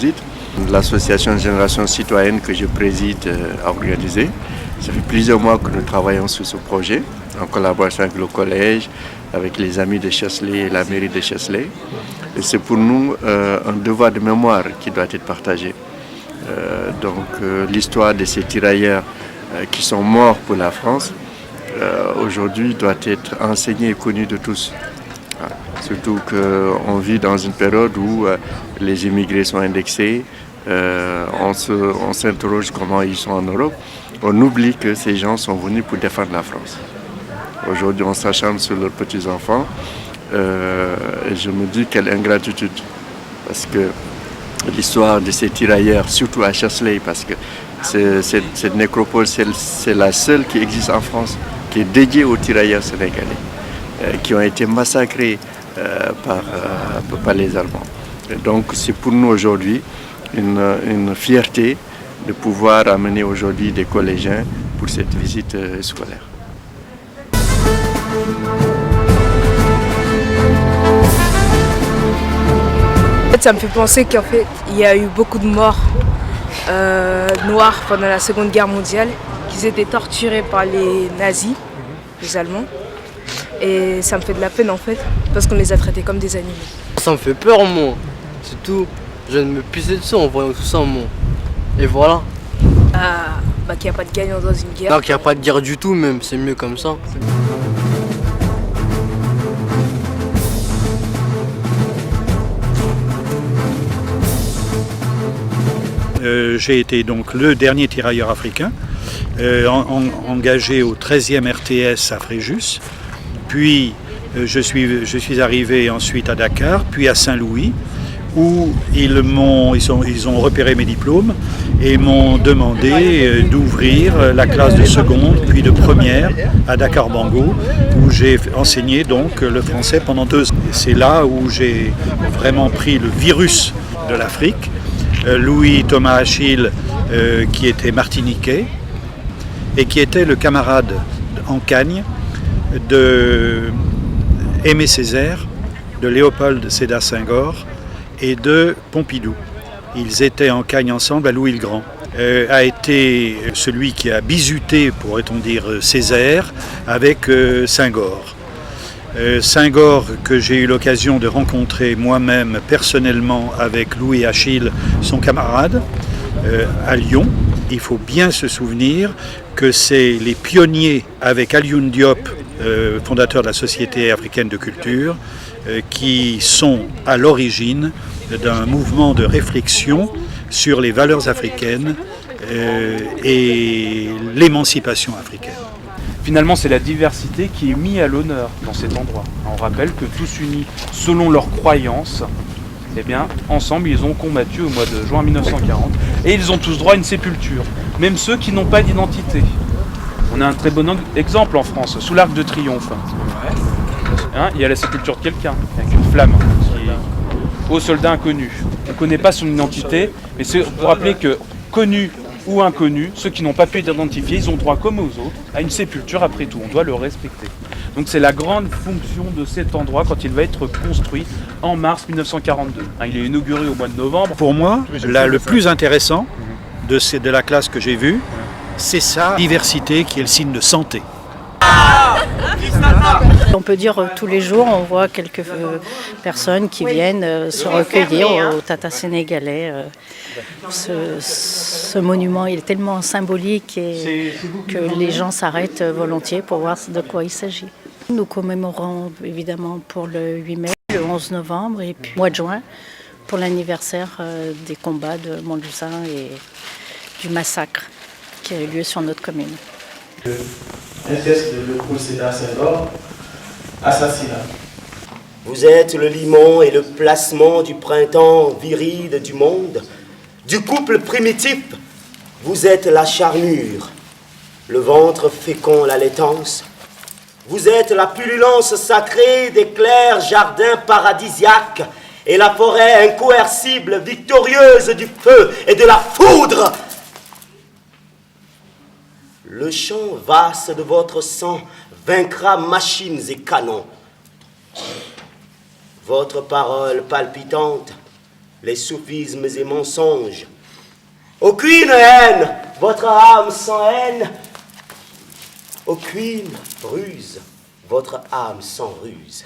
visite. L'association Génération Citoyenne que je préside a organisé. Ça fait plusieurs mois que nous travaillons sur ce projet, en collaboration avec le collège, avec les amis de Chesley et la mairie de Chesley. Et c'est pour nous un devoir de mémoire qui doit être partagé. L'histoire de ces tirailleurs qui sont morts pour la France, aujourd'hui doit être enseignée et connue de tous. Surtout qu'on vit dans une période où les immigrés sont indexés, on s'interroge comment ils sont en Europe. On oublie que ces gens sont venus pour défendre la France. Aujourd'hui, on s'acharne sur leurs petits-enfants et je me dis quelle ingratitude. Parce que l'histoire de ces tirailleurs, surtout à Chesley, parce que cette nécropole, c'est la seule qui existe en France, qui est dédiée aux tirailleurs sénégalais, qui ont été massacrés par les Allemands. Et donc c'est pour nous aujourd'hui une fierté de pouvoir amener aujourd'hui des collégiens pour cette visite scolaire. Ça me fait penser qu'en fait il y a eu beaucoup de morts noirs pendant la Seconde Guerre mondiale, qu'ils étaient torturés par les nazis, les Allemands. Et ça me fait de la peine en fait, parce qu'on les a traités comme des animaux. Ça me fait peur moi, c'est tout. Je viens de me pisser dessus en voyant tout ça moi. Et voilà. Qu'il n'y a pas de gagnant dans une guerre. Non, qu'il n'y a pas de guerre du tout même, c'est mieux comme ça. J'ai été donc le dernier tirailleur africain, engagé au 13e RTS à Fréjus. Puis je suis arrivé ensuite à Dakar, puis à Saint-Louis, où ils ont repéré mes diplômes et m'ont demandé d'ouvrir la classe de seconde puis de première à Dakar Bango, où j'ai enseigné donc le français pendant 2 ans. C'est là où j'ai vraiment pris le virus de l'Afrique. Louis Thomas Achille, qui était martiniquais et qui était le camarade en Cagne de Aimé Césaire, de Léopold Sédar Senghor et de Pompidou. Ils étaient en Cagne ensemble à Louis le Grand. A été celui qui a bisuté, pourrait-on dire, Césaire avec Senghor. Senghor, que j'ai eu l'occasion de rencontrer moi-même personnellement avec Louis Achille, son camarade, à Lyon. Il faut bien se souvenir que c'est les pionniers avec Alioune Diop, fondateur de la Société africaine de culture, qui sont à l'origine d'un mouvement de réflexion sur les valeurs africaines et l'émancipation africaine. Finalement, c'est la diversité qui est mise à l'honneur dans cet endroit. On rappelle que tous unis selon leurs croyances, eh bien, ensemble, ils ont combattu au mois de juin 1940 et ils ont tous droit à une sépulture, même ceux qui n'ont pas d'identité. On a un très bon exemple en France, sous l'Arc de Triomphe. Il y a la sépulture de quelqu'un, avec une flamme, qui est aux soldats inconnus. On ne connaît pas son identité, mais c'est pour rappeler que connu ou inconnus, ceux qui n'ont pas pu être identifiés, ils ont droit comme aux autres à une sépulture après tout, on doit le respecter. Donc c'est la grande fonction de cet endroit quand il va être construit en mars 1942. Il est inauguré au mois de novembre. Pour moi, le plus intéressant de la classe que j'ai vue, c'est sa diversité qui est le signe de santé. On peut dire tous les jours, on voit quelques personnes qui viennent se recueillir au Tata sénégalais. Ce monument il est tellement symbolique et que les gens s'arrêtent volontiers pour voir de quoi il s'agit. Nous commémorons évidemment pour le 8 mai, le 11 novembre et puis le mois de juin pour l'anniversaire des combats de Montluçon et du massacre qui a eu lieu sur notre commune. Un geste de Léopold Sédar Senghor, assassinat. Vous êtes le limon et le placement du printemps viril du monde, du couple primitif. Vous êtes la charnure, le ventre fécond, l'allaitance. Vous êtes la pullulence sacrée des clairs jardins paradisiaques et la forêt incoercible, victorieuse du feu et de la foudre. Le chant vaste de votre sang vaincra machines et canons. Votre parole palpitante les sophismes et mensonges. Aucune haine, votre âme sans haine. Aucune ruse, votre âme sans ruse.